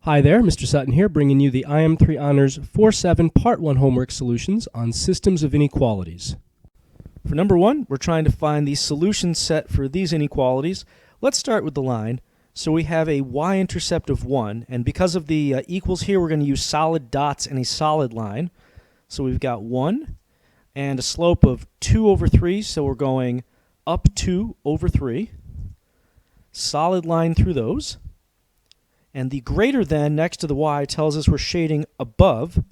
Hi there, Mr. Sutton here, bringing you the IM3 Honors 4-7 Part 1 homework solutions on systems of inequalities. For number 1, we're trying to find the solution set for these inequalities. Let's start with the line. So we have a y-intercept of 1, and because of the equals here, we're going to use solid dots in a solid line. So we've got 1 and a slope of 2 over 3, so we're going up 2 over 3. Solid line through those. And the greater than next to the y tells us we're shading above.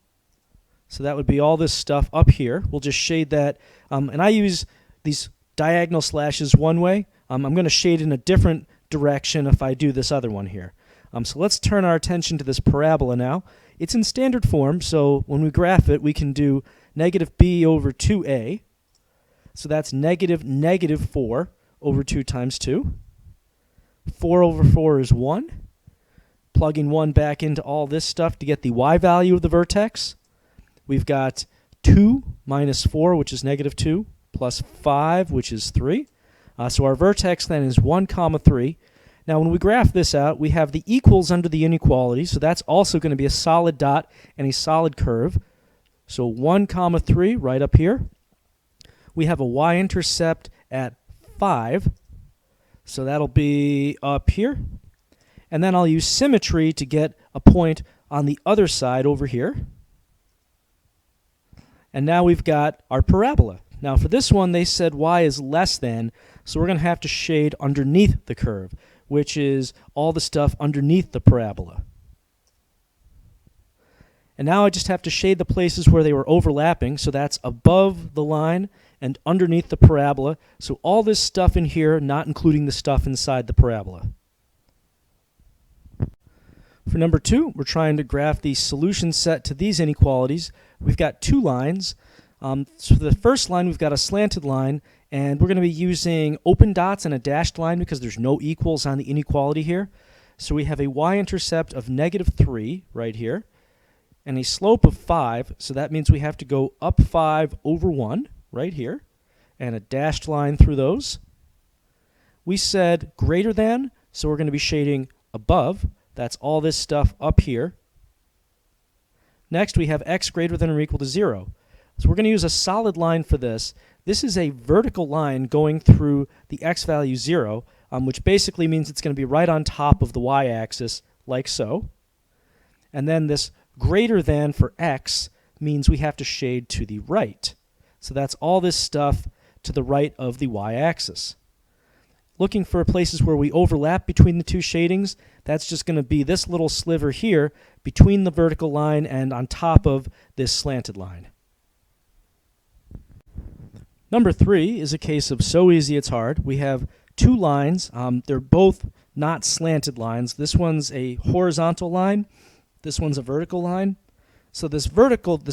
So that would be all this stuff up here. We'll just shade that. And I use these diagonal slashes one way. I'm going to shade in a different direction if I do this other one here. So let's turn our attention to this parabola now. It's in standard form, so when we graph it, we can do negative b over 2a. So that's negative 4 over 2 times 2. 4 over 4 is 1. Plugging 1 back into all this stuff to get the y value of the vertex. We've got 2 minus 4, which is negative 2, plus 5, which is 3. So our vertex then is 1, 3. Now when we graph this out, we have the equals under the inequality, so that's also going to be a solid dot and a solid curve. So 1, 3 right up here. We have a y-intercept at 5, so that'll be up here. And then I'll use symmetry to get a point on the other side over here. And now we've got our parabola. Now for this one, they said y is less than, so we're going to have to shade underneath the curve, which is all the stuff underneath the parabola. And now I just have to shade the places where they were overlapping, so that's above the line and underneath the parabola. So all this stuff in here, not including the stuff inside the parabola. For number 2, we're trying to graph the solution set to these inequalities. We've got two lines. So for the first line, we've got a slanted line, and we're going to be using open dots and a dashed line because there's no equals on the inequality here. So we have a y-intercept of negative 3 right here, and a slope of 5, so that means we have to go up 5 over 1 right here, and a dashed line through those. We said greater than, so we're going to be shading above. That's all this stuff up here. Next, we have x greater than or equal to 0. So we're going to use a solid line for this. This is a vertical line going through the x value 0, which basically means it's going to be right on top of the y-axis, like so. And then this greater than for x means we have to shade to the right. So that's all this stuff to the right of the y-axis. Looking for places where we overlap between the two shadings, that's just going to be this little sliver here between the vertical line and on top of this slanted line. Number 3 is a case of so easy it's hard. We have two lines. They're both not slanted lines. This one's a horizontal line. This one's a vertical line. So this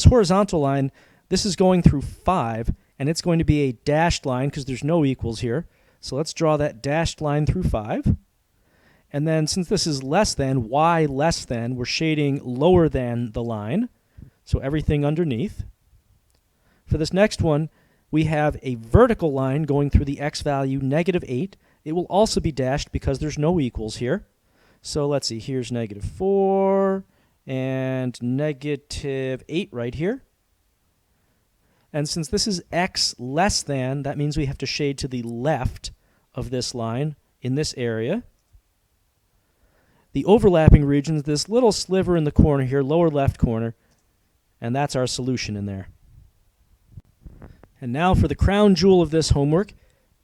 horizontal line, this is going through 5, and it's going to be a dashed line because there's no equals here. So let's draw that dashed line through 5. And then since this is less than, y less than, we're shading lower than the line. So everything underneath. For this next one, we have a vertical line going through the x value, negative 8. It will also be dashed because there's no equals here. So let's see, here's negative 4 and negative 8 right here. And since this is x less than, that means we have to shade to the left of this line in this area. The overlapping region is this little sliver in the corner here, lower left corner, and that's our solution in there. And now for the crown jewel of this homework,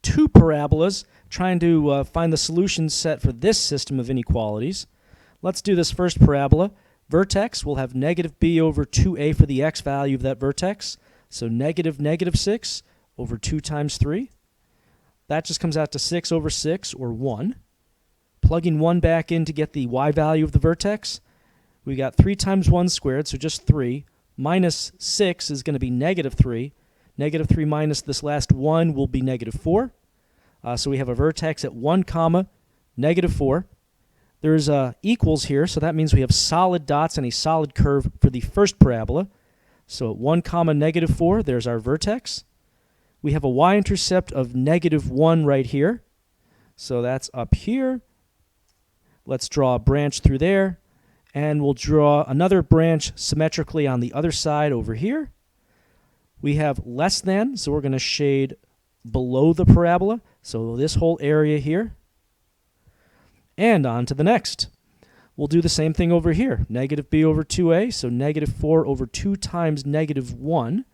two parabolas, trying to find the solution set for this system of inequalities. Let's do this first parabola. Vertex, we'll have negative b over 2a for the x value of that vertex. So negative 6 over 2 times 3. That just comes out to 6 over 6, or 1. Plugging 1 back in to get the y value of the vertex, we got 3 times 1 squared, so just 3. Minus 6 is going to be negative 3. Negative 3 minus this last 1 will be negative 4. So we have a vertex at 1, negative 4. There's equals here, so that means we have solid dots and a solid curve for the first parabola. So at 1, negative 4, there's our vertex. We have a y-intercept of negative 1 right here. So that's up here. Let's draw a branch through there. And we'll draw another branch symmetrically on the other side over here. We have less than, so we're going to shade below the parabola, so this whole area here. And on to the next. We'll do the same thing over here. Negative b over 2a, so negative 4 over 2 times negative 1.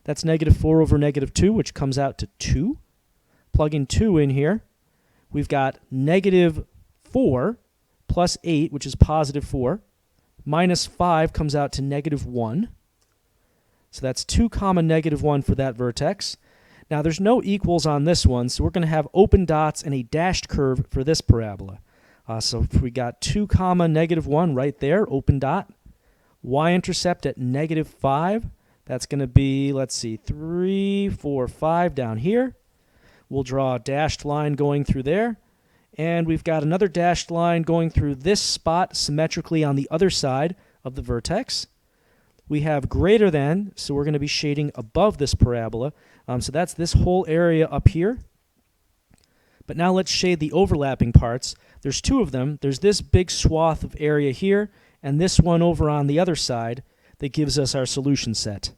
That's negative 4 over negative 2, which comes out to 2. Plugging 2 in here, we've got negative 4 plus 8, which is positive 4, minus 5 comes out to negative 1. So that's 2 comma negative 1 for that vertex. Now there's no equals on this one, so we're going to have open dots and a dashed curve for this parabola. So if we got 2 comma negative 1 right there, open dot, y-intercept at negative 5, that's going to be, let's see, 3, 4, 5 down here. We'll draw a dashed line going through there. And we've got another dashed line going through this spot symmetrically on the other side of the vertex. We have greater than, so we're going to be shading above this parabola. So that's this whole area up here. But now let's shade the overlapping parts. There's 2 of them. There's this big swath of area here, and this one over on the other side that gives us our solution set.